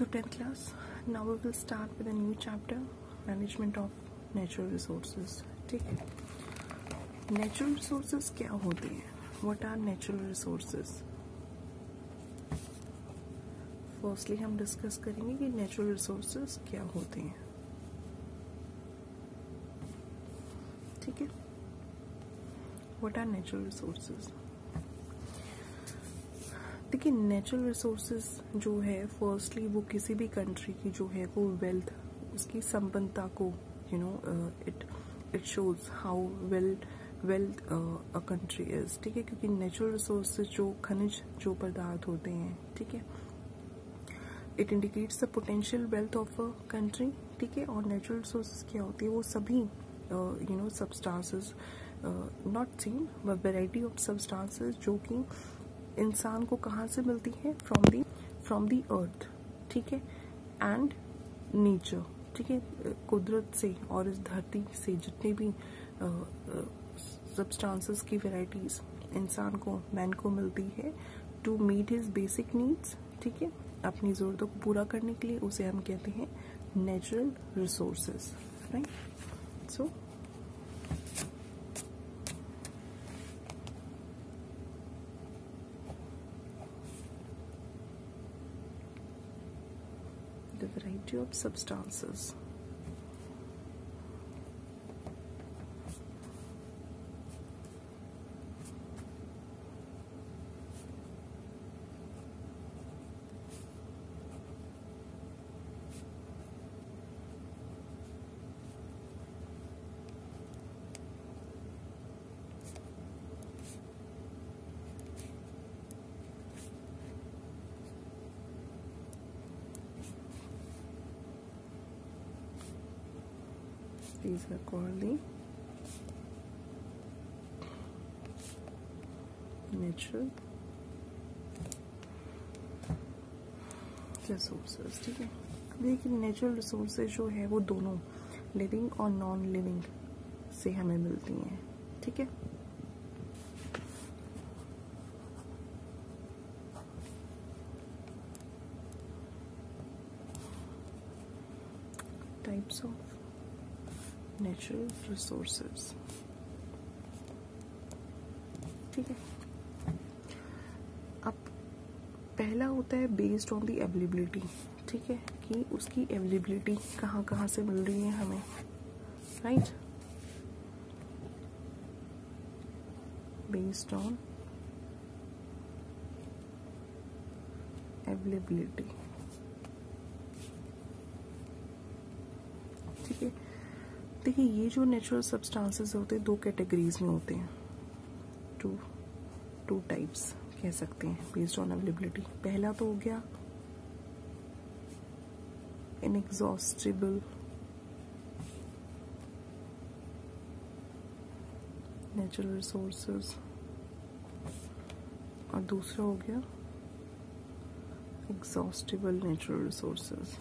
So 10th class, now we will start with a new chapter, management of natural resources. ठीक है, natural resources क्या होते हैं? What are natural resources? Firstly हम discuss करेंगे कि natural resources क्या होते हैं. ठीक है, what are natural resources? देखिए, नेचुरल रिसोर्सेज जो है फर्स्टली वो किसी भी कंट्री की जो है वो वेल्थ, उसकी संपन्नता को it shows how wealth a country is. ठीक है, क्योंकि नेचुरल रिसोर्सेज जो खनिज जो पदार्थ होते हैं, ठीक है, it indicates the potential wealth of a country. ठीक है, और नेचुरल रिसोर्सेज क्या होती है? वो सभी substances, not same but variety of substances जो कि इंसान को कहाँ से मिलती है? फ्रॉम दी अर्थ. ठीक है, एंड नेचर. ठीक है, कुदरत से और इस धरती से जितने भी सब्सटेंसेस की वैरायटीज इंसान को, मैन को मिलती है to meet his basic needs. ठीक है, अपनी ज़रूरतों को पूरा करने के लिए उसे हम कहते हैं natural resources. Right. So the variety of substances. These are called the natural resources. ठीक है, देखिए नेचुरल रिसोर्सेज जो है वो दोनों लिविंग और नॉन लिविंग से हमें मिलती हैं. ठीक है, टाइप्स ऑफ नेचुरल रिसोर्सेज. ठीक है, अब पहला होता है बेस्ड ऑन द अवेलेबिलिटी. ठीक है, कि उसकी अवेलेबिलिटी कहाँ कहाँ से मिल रही है हमें. Right, based on availability. ठीक है, देखिए ये जो नेचुरल सब्सटेंसेस होते हैं दो कैटेगरीज में होते हैं, टू टाइप्स कह सकते हैं बेस्ड ऑन अवेलेबिलिटी. पहला तो हो गया इनएग्जॉस्टिबल नेचुरल रिसोर्सेज और दूसरा हो गया एग्जॉस्टिबल नेचुरल रिसोर्सेज.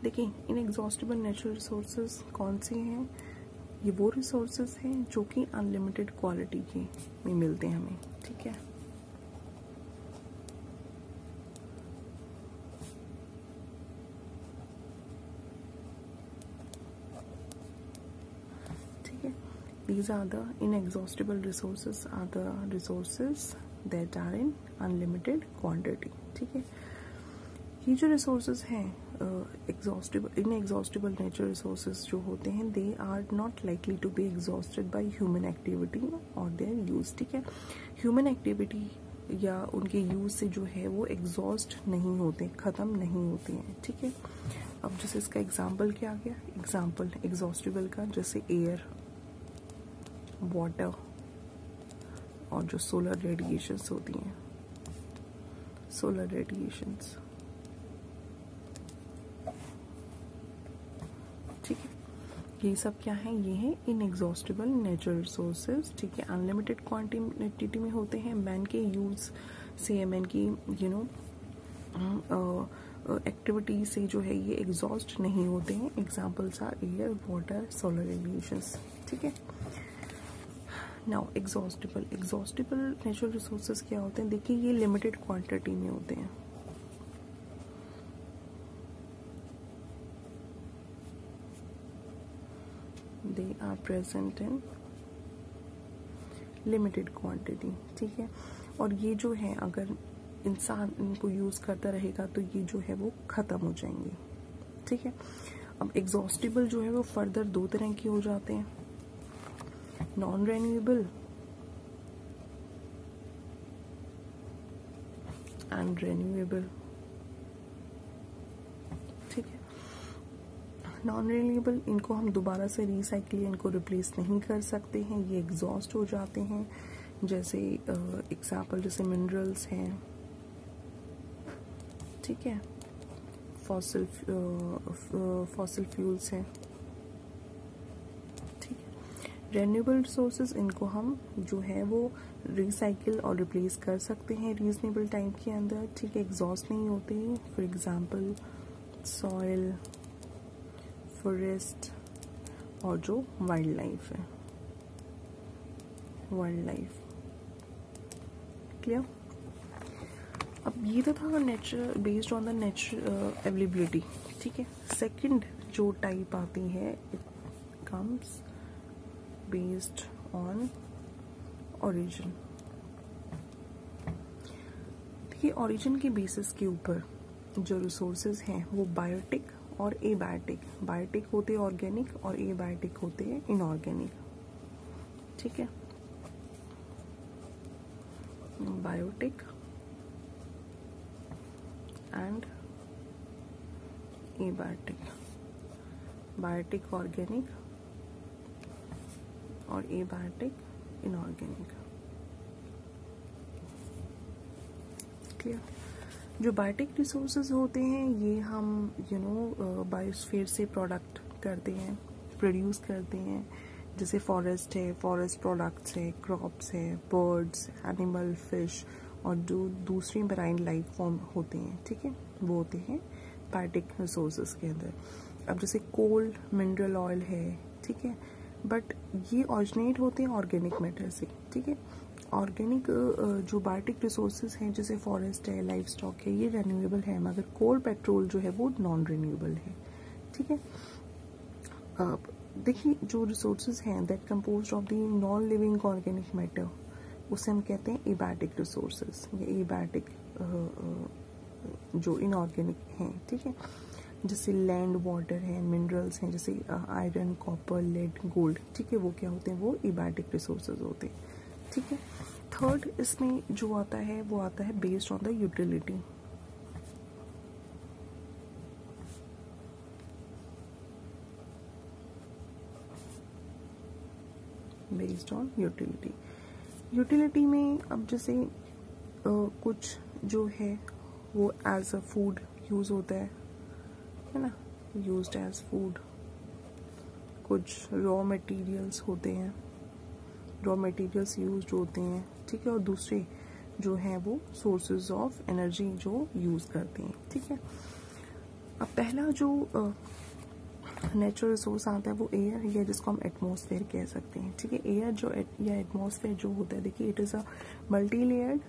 देखिए, इनएग्जॉस्टिबल नेचुरल रिसोर्सेज कौन से हैं? ये वो रिसोर्सेज हैं जो कि अनलिमिटेड क्वालिटी के में मिलते हैं हमें. ठीक है, ठीक है, these are the inexhaustible resources are the resources that are in unlimited quantity. ठीक है, ये जो रिसोर्सेज हैं इनएग्जॉस्टिबल नेचुरल रिसोर्सेज जो होते हैं they are not likely to be exhausted by human activity और देयर यूज. ठीक है, ह्यूमन एक्टिविटी या उनके यूज से जो है वो एग्जॉस्ट नहीं होते, ख़त्म नहीं होते हैं. ठीक है, अब जैसे इसका एग्जांपल क्या आ गया? एग्जांपल एग्जॉस्टिबल का जैसे एयर, वाटर और जो सोलर रेडिएशंस होती हैं, सोलर रेडिएशंस. ठीक है, ये सब क्या है? ये है इनएग्जॉस्टिबल नेचुरल रिसोर्सेज. ठीक है, अनलिमिटेड क्वांटिटी में होते हैं. मैन के यूज से, मैन की एक्टिविटी से जो है ये एग्जॉस्ट नहीं होते हैं। Examples are air, water, solar radiations. ठीक है, नाउ एग्जॉस्टिबल नेचुरल रिसोर्सेज क्या होते हैं? देखिए ये लिमिटेड क्वांटिटी में होते हैं। They are present in limited quantity. ठीक है, और ये जो है अगर इंसान इनको यूज करता रहेगा तो ये जो है वो खत्म हो जाएंगे। ठीक है, अब एग्जॉस्टिबल जो है वो फर्दर दो तरह के हो जाते हैं, नॉन रेन्यूएबल एंड रेन्यूएबल। ठीक है, नॉन रेन्यूएबल इनको हम दोबारा से रिसाइकिल इनको रिप्लेस नहीं कर सकते हैं, ये एग्जॉस्ट हो जाते हैं। जैसे एग्जाम्पल जैसे मिनरल्स हैं, ठीक है, फॉसिल फ्यूल्स हैं। ठीक है, रेन्यूएबल रिसोर्सेज इनको हम जो है वो रिसाइकिल और रिप्लेस कर सकते हैं रीजनेबल टाइम के अंदर। ठीक है, एग्जॉस्ट नहीं होते। फॉर एग्जाम्पल सॉइल, फॉरेस्ट और जो वाइल्ड लाइफ है, वाइल्ड लाइफ। क्लियर? अब ये तो था nature based on the nature availability. ठीक है, सेकंड जो टाइप आती है it comes based on origin. देखिए ओरिजिन के बेसिस के ऊपर जो रिसोर्सेज हैं वो बायोटिक और एबायोटिक, बायोटिक होते हैं ऑर्गेनिक और एबायोटिक होते हैं इनऑर्गेनिक। ठीक है, biotic and abiotic, biotic organic और एबायोटिक इनऑर्गेनिक। क्लियर? जो बायोटिक रिसोर्सेज होते हैं ये हम बायोस्फीयर से प्रोडक्ट करते हैं, प्रोड्यूस करते हैं। जैसे फॉरेस्ट है, फॉरेस्ट प्रोडक्ट्स है, क्रॉप्स है, बर्ड्स, एनिमल, फिश और जो दूसरी मेराइन लाइफ फॉर्म होते हैं। ठीक है, वो होते हैं बायोटिक रिसोर्सेज के अंदर। अब जैसे कोल, मिनरल ऑयल है, ठीक है, बट ये ऑरिजिनेट होते हैं ऑर्गेनिक मैटर से। ठीक है, ऑर्गेनिक जो बायोटिक रिसोर्सेज हैं जैसे फॉरेस्ट है, लाइफ स्टॉक है, ये रेन्यूएबल है, मगर कोल, पेट्रोल जो है वो नॉन रेन्यूएबल है। ठीक है, देखिए जो रिसोर्सेज हैं that composed of the non living organic matter, उसे हम कहते हैं एबायोटिक रिसोर्सेज या एबायोटिक जो इनऑर्गेनिक हैं। ठीक है, जैसे लैंड, वाटर है, मिनरल्स हैं जैसे आयरन, कॉपर, लेड, गोल्ड। ठीक है, वो क्या होते हैं? वो एबायोटिक रिसोर्सेज होते हैं। ठीक है, थर्ड इसमें जो आता है वो आता है based on the utility. Based on utility, utility में अब जैसे कुछ जो है वो एज अ फूड यूज होता है ना, यूज्ड एज फूड। कुछ रॉ मटेरियल्स होते हैं, रॉ मटेरियल्स यूज्ड होते हैं। ठीक है, और दूसरे जो हैं वो सोर्सेज ऑफ एनर्जी जो यूज करते हैं। ठीक है, अब पहला जो नेचुरल रिसोर्स आता है वो एयर, या जिसको हम एटमॉस्फेयर कह सकते हैं। ठीक है, एयर जो या एटमॉस्फेयर जो होता है, देखिए it is a multi layered.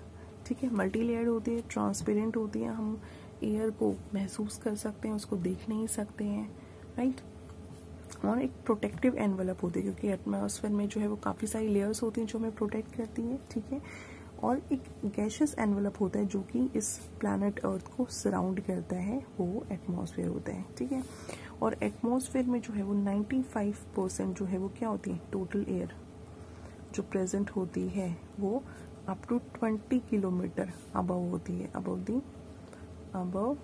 ठीक है, मल्टी लेयर्ड होती है, ट्रांसपेरेंट होती है, हम एयर को महसूस कर सकते हैं, उसको देख नहीं सकते हैं, राइट। और एक प्रोटेक्टिव एनवेलप होती है, क्योंकि एटमॉस्फेयर में जो है वो काफ़ी सारी लेयर्स होती हैं जो हमें प्रोटेक्ट करती हैं। ठीक है, और एक गैशियस एनवेलप होता है जो कि इस प्लैनेट अर्थ को सराउंड करता है, वो एटमॉस्फेयर होता है। ठीक है, और एटमॉस्फेयर में जो है वो 95% जो है वो क्या होती है, टोटल एयर जो प्रेजेंट होती है वो अप टू 20 किलोमीटर अबव होती है, अबव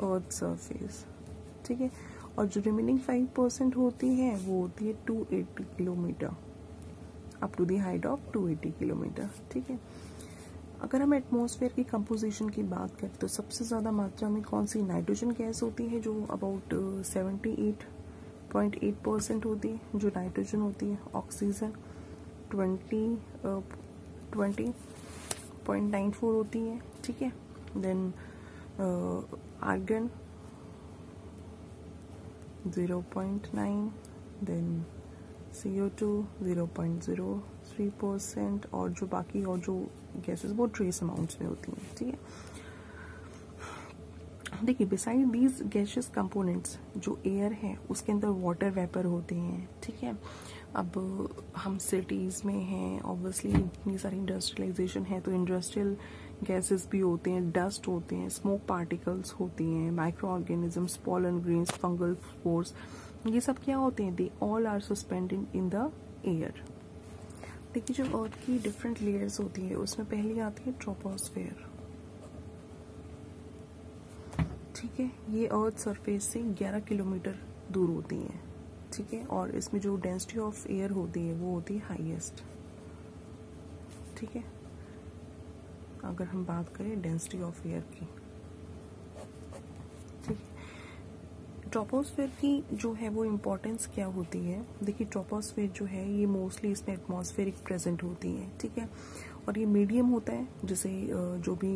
अर्थ सरफेस। ठीक है, और जो रिमेनिंग 5% होती है वो होती है 280 kilometres, up to the height of 280 kilometres. ठीक है, अगर हम एटमॉस्फेयर की कंपोजिशन की बात करें तो सबसे ज़्यादा मात्रा में कौन सी नाइट्रोजन गैस होती है जो अबाउट 78.8% होती है जो नाइट्रोजन होती है। ऑक्सीजन 20 0.94 होती है, ठीक है। देन आर्गन 0.9, देन CO2 0.03%, और जो बाकी और जो गैसेस वो ट्रेस अमाउंट्स में होती हैं, ठीक है। देखिए बिसाइड दीज गैसियस कंपोनेंट्स जो एयर है उसके अंदर वाटर वेपर होते हैं, ठीक है। अब हम सिटीज़ में हैं, ऑब्वियसली इतनी सारी इंडस्ट्रियलाइजेशन है तो इंडस्ट्रियल गैसेस भी होते हैं, डस्ट होते हैं, स्मोक पार्टिकल्स होती हैं, micro organisms, pollen grains, fungal spores, ये सब क्या होते हैं, they all are suspended in the air. देखिए जो अर्थ की डिफरेंट लेयर्स होती है उसमें पहली आती है ट्रोपोस्फेयर, ठीक है। ये अर्थ सरफेस से 11 किलोमीटर दूर होती है, ठीक है। और इसमें जो डेंसिटी ऑफ एयर होती है वो होती है हाईएस्ट, ठीक है। अगर हम बात करें डेंसिटी ऑफ एयर की, ठीक है। ट्रोपोस्फेयर की जो है वो इम्पोर्टेंस क्या होती है, देखिए ट्रोपोस्फेयर जो है ये मोस्टली इसमें एटमॉस्फेरिक प्रेजेंट होती है, ठीक है। और ये मीडियम होता है जिसे जो भी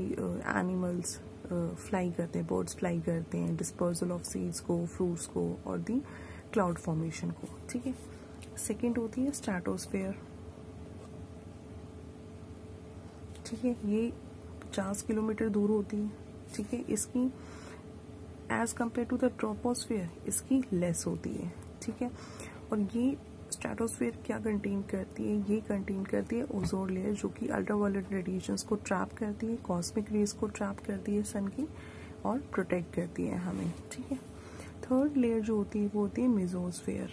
एनिमल्स फ्लाई करते हैं, बर्ड्स फ्लाई करते हैं, डिस्पर्सल ऑफ सीड्स को, फ्रूट्स को और दी क्लाउड फॉर्मेशन को, ठीक है। सेकेंड होती है स्ट्रेटोस्फेयर, ठीक है। ये 50 किलोमीटर दूर होती है, ठीक है। इसकी age compare to the troposphere इसकी लेस होती है, ठीक है। और ये स्ट्रेटोस्फेयर क्या कंटेन करती है, ये कंटेन करती है ओजोन लेयर जो कि अल्ट्रावायलेट रेडिएशंस को ट्रैप करती है, कॉस्मिक रेज को ट्रैप करती है सन की, और प्रोटेक्ट करती है हमें, ठीक है। थर्ड लेयर जो होती है वो होती है मेसोस्फेयर,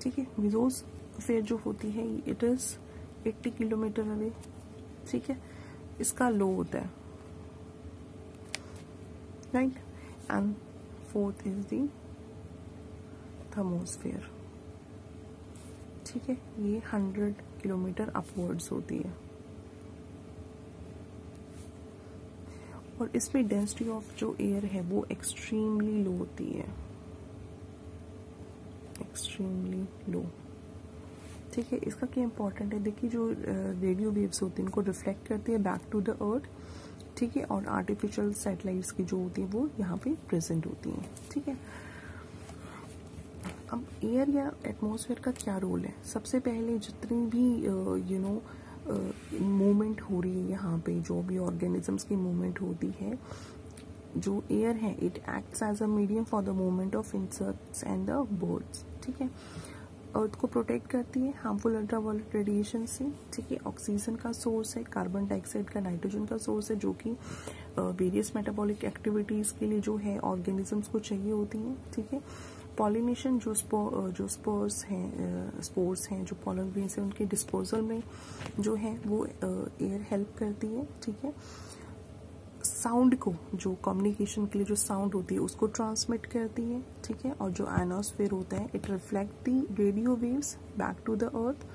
ठीक है। मेसोस्फेयर जो होती है इट इज 80 किलोमीटर अवे, ठीक है। इसका लो होता है, right. And fourth is the thermosphere, ठीक है। ये 100 किलोमीटर अपवर्ड्स होती है, और इसमें डेंसिटी ऑफ जो एयर है वो एक्सट्रीमली लो होती है, एक्सट्रीमली लो, ठीक है। इसका क्या इंपॉर्टेंट है, देखिए जो रेडियो वेव्स होती हैं उनको रिफ्लेक्ट करती है बैक टू द अर्थ, ठीक है। और आर्टिफिशियल सैटेलाइट्स की जो होती है वो यहाँ पे प्रेजेंट होती हैं, ठीक है। अब एयर या एटमॉस्फेयर का क्या रोल है, सबसे पहले जितनी भी मूवमेंट हो रही है यहाँ पे, जो भी ऑर्गेनिजम्स की मूवमेंट होती है, जो एयर है it acts as a medium for the movement of insects and the birds, ठीक है। अर्थ को प्रोटेक्ट करती है हार्मफुल अल्ट्रावायलेट रेडिएशन से, ठीक है। ऑक्सीजन का सोर्स है, कार्बन डाइऑक्साइड का, नाइट्रोजन का सोर्स है, जो कि वेरियस मेटाबॉलिक एक्टिविटीज के लिए जो है ऑर्गेनिजम्स को चाहिए होती हैं, ठीक है। पॉलिनेशन जो स्पोर्स हैं जो पॉलन ग्रेन्स हैं उनके डिस्पोजल में जो है वो एयर हेल्प करती है, ठीक है। साउंड को, जो कम्युनिकेशन के लिए जो साउंड होती है उसको ट्रांसमिट करती है, ठीक है। और जो आयनोस्फेयर होता है it reflect the radio waves back to the earth,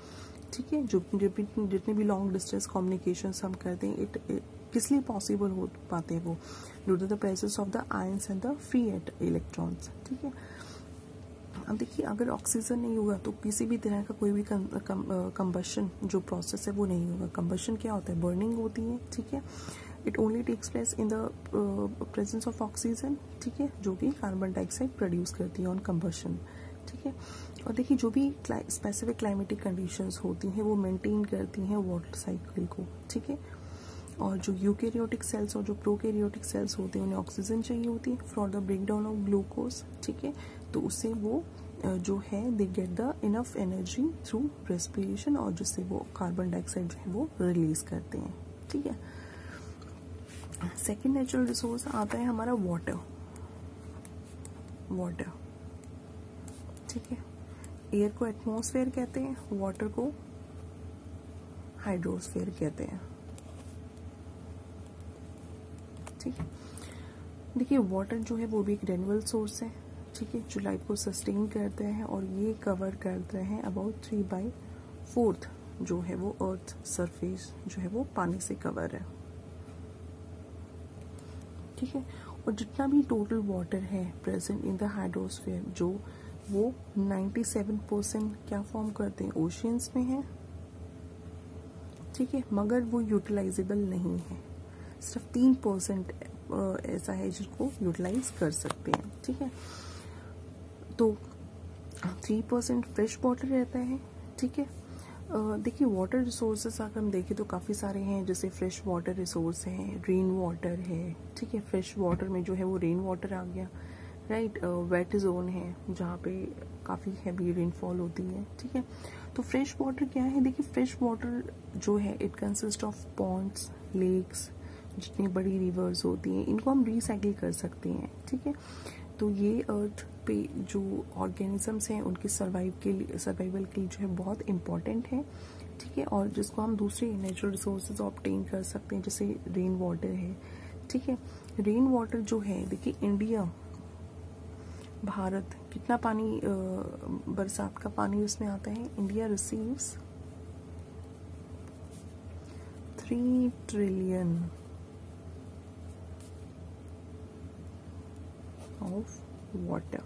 ठीक है। जो जितने भी लॉन्ग डिस्टेंस कम्युनिकेशन हम करते हैं इट किस लिए पॉसिबल हो पाते हैं, वो due to the presence of the ions and the free electrons, ठीक है। अब देखिए अगर ऑक्सीजन नहीं होगा तो किसी भी तरह का कोई भी कंबशन जो प्रोसेस है वो नहीं होगा। कंबशन क्या होता है, बर्निंग होती है, ठीक है। It only takes place in the presence of oxygen, ठीक है, जो कि कार्बन डाइऑक्साइड प्रोड्यूस करती है ऑन कंबशन, ठीक है। और देखिए जो भी स्पेसिफिक क्लाइमेटिक कंडीशंस होती हैं वो मेंटेन करती हैं वाटर साइकिल को, ठीक है। और जो यूकैरियोटिक सेल्स और जो प्रोकैरियोटिक सेल्स होते हैं उन्हें ऑक्सीजन चाहिए होती है for the break down of glucose, ठीक है। तो उससे वो जो है they get the enough energy through respiration, और जिससे वो कार्बन डाइऑक्साइड जो है वो रिलीज करते हैं, ठीक है। सेकेंड नेचुरल रिसोर्स आता है हमारा वाटर, ठीक है। एयर को एटमॉस्फेयर कहते हैं, वाटर को हाइड्रोस्फेयर कहते हैं, ठीक है। देखिए वाटर जो है वो भी एक रेन्यूएबल सोर्स है, ठीक है, जो लाइफ को सस्टेन करते हैं, और ये कवर करते हैं अबाउट 3/4 जो है वो अर्थ सरफेस जो है वो पानी से कवर है, ठीक है। और जितना भी टोटल वाटर है प्रेजेंट इन द हाइड्रोस्फीयर जो वो 97% क्या फॉर्म करते हैं, ओशियंस में है, ठीक है, मगर वो यूटिलाइजेबल नहीं है। सिर्फ 3% ऐसा है जिसको यूटिलाइज कर सकते हैं। ठीक है, तो 3% फ्रेश वाटर रहता है। ठीक है, देखिए वाटर रिसोर्सेज अगर हम देखें तो काफ़ी सारे हैं, जैसे फ्रेश वाटर रिसोर्स है, रेन वाटर है। ठीक है, फ्रेश वाटर में जो है वो रेन वाटर आ गया, राइट। वेट जोन है जहाँ पे काफ़ी हैवी रेनफॉल होती है। ठीक है, तो फ्रेश वाटर क्या है, देखिए फ्रेश वाटर जो है it consist of ponds, lakes, जितनी बड़ी रिवर्स होती हैं इनको हम रिसाइकिल कर सकते हैं। ठीक है, तो ये अर्थ पे जो ऑर्गेनिजम्स हैं उनके सर्वाइवल के लिए जो है बहुत इम्पॉर्टेंट है। ठीक है, और जिसको हम दूसरे नेचुरल रिसोर्सेज ऑब्टेन कर सकते हैं, जैसे रेन वाटर है। ठीक है, रेन वाटर जो है, देखिए इंडिया, भारत कितना पानी बरसात का पानी उसमें आता है। India receives 3 trillion of water.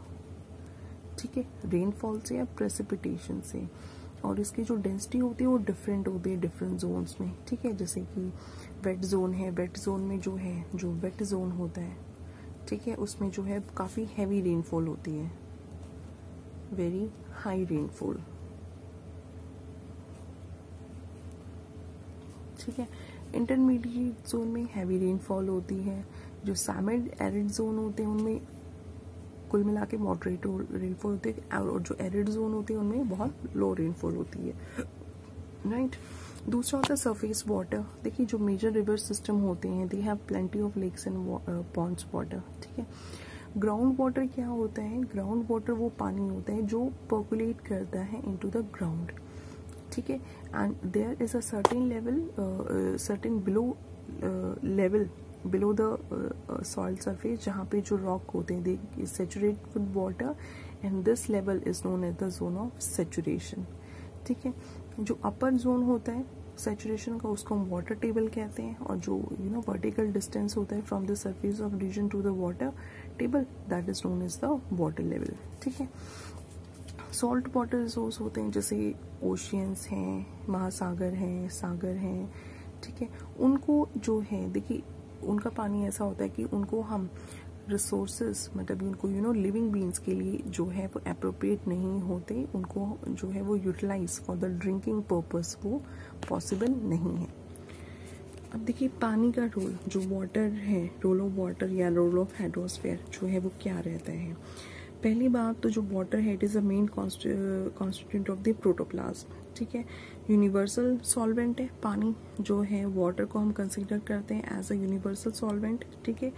ठीक है, रेनफॉल से या प्रेसिपिटेशन से, और इसकी जो डेंसिटी होती है वो डिफरेंट होती है डिफरेंट जोन्स में। ठीक है, जैसे कि वेट जोन है, वेट जोन में जो है, जो वेट जोन होता है, ठीक है, उसमें जो है काफ़ी हैवी रेनफॉल होती है, वेरी हाई रेनफॉल। ठीक है, इंटरमीडिएट जोन में हैवी रेनफॉल होती है। जो सैमिड एरिड जोन होते हैं उनमें कुल मिला के मॉडरेट रेनफॉल होती है, और जो एरिड जोन होते हैं उनमें बहुत लो रेनफॉल होती है, राइट। दूसरा होता है सरफेस वाटर। देखिए जो मेजर रिवर सिस्टम होते हैं they have plenty of lakes and ponds water. ठीक है, ग्राउंड वाटर क्या होता है, ग्राउंड वाटर वो पानी होता है जो पर्कुलेट करता है इनटू द ग्राउंड। ठीक है, and there is a certain level, certain level below the soil surface, जहाँ पे जो रॉक होते हैं they saturate with water, and this level is known as the zone of saturation. ठीक है, जो अपर जोन होता है सेचुरेशन का उसको हम वाटर टेबल कहते हैं, और जो वर्टिकल डिस्टेंस होता है from the surface of region to the water table that is known as the water level. ठीक है, सॉल्ट वाटर रिसोर्स होते हैं जैसे ओशियंस हैं, महासागर हैं, सागर हैं। ठीक है, उनको जो है देखिए उनका पानी ऐसा होता है कि उनको हम रिसोर्सेज मतलब उनको लिविंग बींग्स के लिए जो है वो अप्रोप्रिएट नहीं होते, उनको जो है वो utilise for the drinking purpose वो पॉसिबल नहीं है। अब देखिए पानी का रोल, जो वाटर है, रोल ऑफ वाटर या रोल ऑफ हाइड्रोस्फीयर जो है वो क्या रहता है। पहली बात तो जो वाटर है it is a main constituent of the protoplasm. ठीक है, यूनिवर्सल सॉल्वेंट है पानी जो है, वाटर को हम कंसीडर करते हैं एज अ यूनिवर्सल सॉल्वेंट। ठीक है,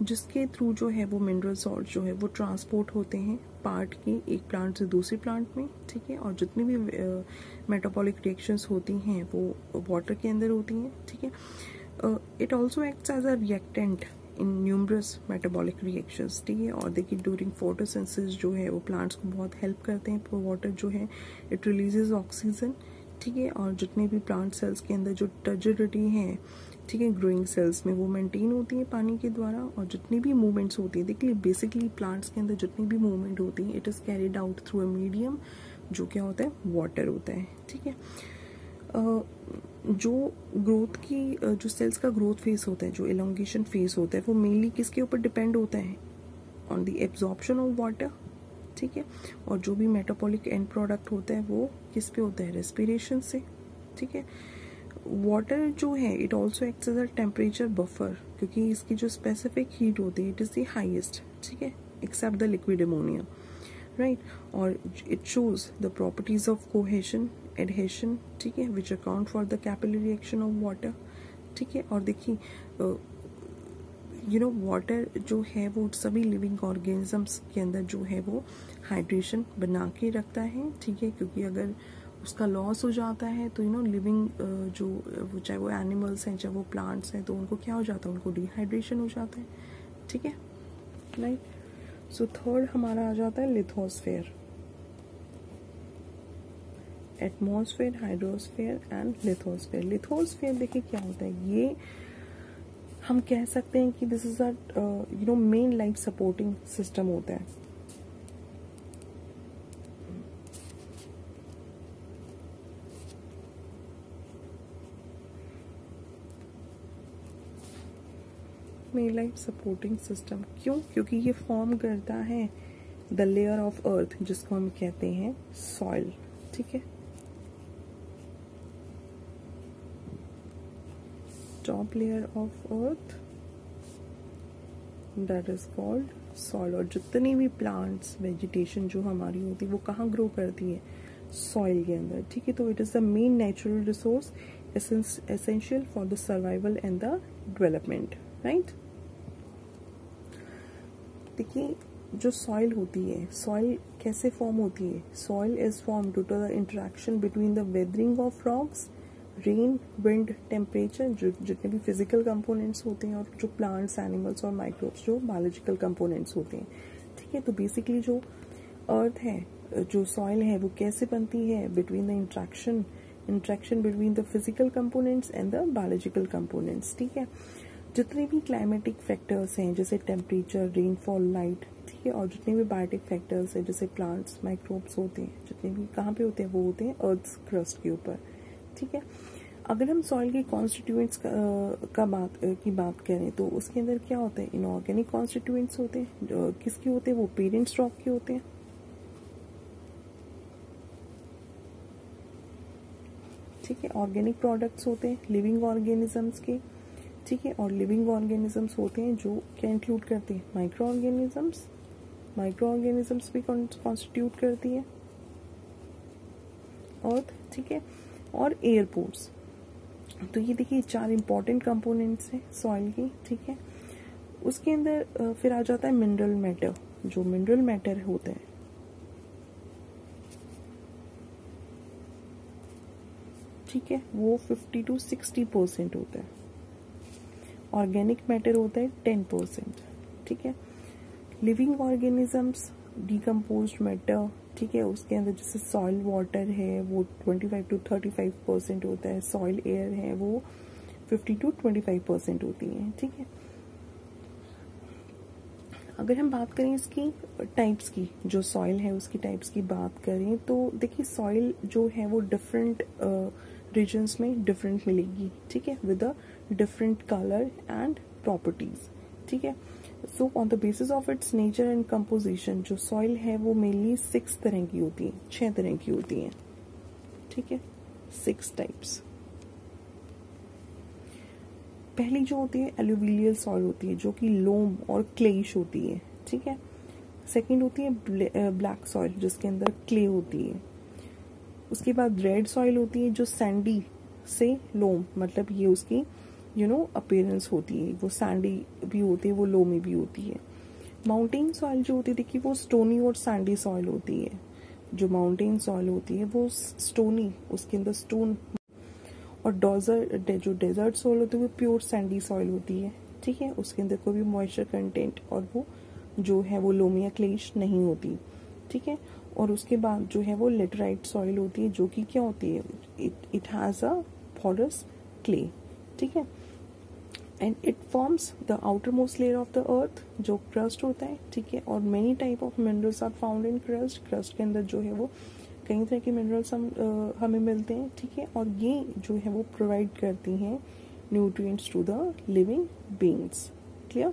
जिसके थ्रू जो है वो मिनरल सॉल्ट जो है वो ट्रांसपोर्ट होते हैं पार्ट के एक प्लांट से दूसरे प्लांट में। ठीक है, और जितनी भी मेटाबॉलिक रिएक्शंस होती हैं वो वाटर के अंदर होती हैं। ठीक है, it also acts as a reactant in numerous metabolic reactions. ठीक है, और देखिए ड्यूरिंग फोटोसिंथेसिस जो है वो प्लांट्स को बहुत हेल्प करते हैं। तो वाटर जो है इट रिलीजेस ऑक्सीजन। ठीक है, और जितने भी प्लांट सेल्स के अंदर जो टर्जिडिटी है, ठीक है, ग्रोइंग सेल्स में वो मेंटेन होती है पानी के द्वारा, और जितनी भी मूवमेंट्स होती है देखिए बेसिकली प्लांट्स के अंदर जितनी भी मूवमेंट होती है it is carried out through a medium जो क्या होता है वाटर होता है। ठीक है, जो ग्रोथ की जो सेल्स का ग्रोथ फेस होता है, जो एलोंगेशन फेस होता है वो मेनली किसके ऊपर डिपेंड होता है, on the absorption of water. ठीक है, और जो भी मेटाबॉलिक एंड प्रोडक्ट होता है वो किस पे होता है, रेस्पिरेशन से। ठीक है, वाटर जो है it also acts as a temperature buffer, क्योंकि इसकी जो स्पेसिफिक हीट होती है इट इज़ द हाइएस्ट। ठीक है, except the liquid ammonia, right, और it shows the properties of cohesion, adhesion. ठीक है, which account for the capillary reaction of water. ठीक है, और देखिए वाटर जो है वो सभी लिविंग ऑर्गेनिजम्स के अंदर जो है वो हाइड्रेशन बना के रखता है। ठीक है, क्योंकि अगर उसका लॉस हो जाता है तो लिविंग जो चाहे वो एनिमल्स हैं चाहे वो प्लांट्स हैं तो उनको क्या हो जाता है, उनको डिहाइड्रेशन हो जाता है। ठीक है, राइट। सो थर्ड हमारा आ जाता है lithosphere, atmosphere, hydrosphere and lithosphere. Lithosphere देखिए क्या होता है, ये हम कह सकते हैं कि this is a main life supporting system होता है। Made life supporting system. क्यों? क्योंकि ये फॉर्म करता है द लेयर ऑफ अर्थ जिसको हम कहते हैं सॉइल। ठीक है, top layer of earth that is called soil. और जितनी भी प्लांट्स वेजिटेशन जो हमारी होती है वो कहाँ ग्रो करती है? सॉइल के अंदर। ठीक है, तो it is the main natural resource essential for the survival and the development, right. देखिए, जो सॉइल होती है, सॉइल कैसे फॉर्म होती है? Soil is form due to the interaction between the weathering of rocks, rain, wind, temperature, जो जितने भी फिजिकल कंपोनेंट्स होते हैं, और जो प्लांट्स, एनिमल्स और माइक्रोब्स जो बायोलॉजिकल कंपोनेंट्स होते हैं। ठीक है, तो बेसिकली जो अर्थ है, जो सॉइल है, वो कैसे बनती है? Between the interaction between the physical components and the biological components. ठीक है, जितने भी क्लाइमेटिक फैक्टर्स हैं जैसे टेम्परेचर, रेनफॉल, लाइट, ठीक है, और जितने भी बायोटिक फैक्टर्स हैं जैसे प्लांट्स, माइक्रोब्स होते हैं, जितने भी कहाँ पे होते हैं? वो होते हैं अर्थ क्रस्ट के ऊपर। ठीक है, अगर हम सॉइल के कॉन्स्टिट्यूएंट्स की बात करें तो उसके अंदर क्या होता है? इनऑर्गेनिक कॉन्स्टिट्यूएंट्स होते हैं। किसके होते हैं? वो पेरेंट्स रॉक के होते हैं। ठीक है, ऑर्गेनिक प्रोडक्ट्स होते हैं लिविंग ऑर्गेनिजम्स के। ठीक है, और लिविंग ऑर्गेनिजम्स होते हैं जो क्या इंक्लूड करते हैं? माइक्रो ऑर्गेनिजम्स भी कॉन्स्टिट्यूट करती है अर्थ। ठीक है, और एयरपोर्ट्स। तो ये देखिए 4 इंपॉर्टेंट कंपोनेंट्स हैं सॉइल की। ठीक है, उसके अंदर फिर आ जाता है मिनरल मैटर। जो मिनरल मैटर होता है, ठीक है, वो 50 to 60% होता है। ऑर्गेनिक मैटर होता है 10%। ठीक है, लिविंग ऑर्गेनिजम्स, डिकम्पोज्ड मैटर, ठीक है, उसके अंदर जैसे सॉइल वाटर है वो 25 to 35% होता है। सॉइल एयर है वो 50 to 25% होती है। ठीक है, अगर हम बात करें इसकी टाइप्स की, जो सॉइल है उसकी टाइप्स की बात करें तो देखिए सॉइल जो है वो डिफरेंट रीजन्स में डिफरेंट मिलेगी। ठीक है, with a different colour and properties. ठीक है, so on the basis of its nature and composition जो सॉइल है वो मेनली 6 तरह की होती है, 6 तरह की होती है। ठीक है, 6 टाइप्स। पहली जो होती है एलुवियल सॉइल होती है जो कि लोम और क्लेइश होती है। ठीक है, सेकंड होती है ब्लैक सॉइल जिसके अंदर क्ले होती है। उसके बाद रेड सॉइल होती है जो सैंडी से लोम, मतलब ये उसकी अपीयरेंस होती है, वो सैंडी भी होती है, वो लोमी भी होती है। माउंटेन सॉइल जो होती है देखिए वो स्टोनी और सैंडी सॉइल होती है। जो माउंटेन सॉइल होती है वो स्टोनी, उसके अंदर स्टोन, और जो डेजर्ट सॉइल होती है वो प्योर सैंडी सॉइल होती है। ठीक है, उसके अंदर कोई भी मॉइस्चर कंटेंट और वो जो है वो लोमी या क्लेइश नहीं होती। ठीक है, और उसके बाद जो है वो लेटराइट सॉइल होती है जो कि क्या होती है? It has a porous clay. ठीक है, and it forms the outer most layer of the earth जो क्रस्ट होता है। ठीक है, और many type of minerals are found in crust. Crust के अंदर जो है वो कई तरह के मिनरल्स हमें मिलते हैं। ठीक है, और ये जो है वो प्रोवाइड करती हैं nutrients to the living beings. Clear?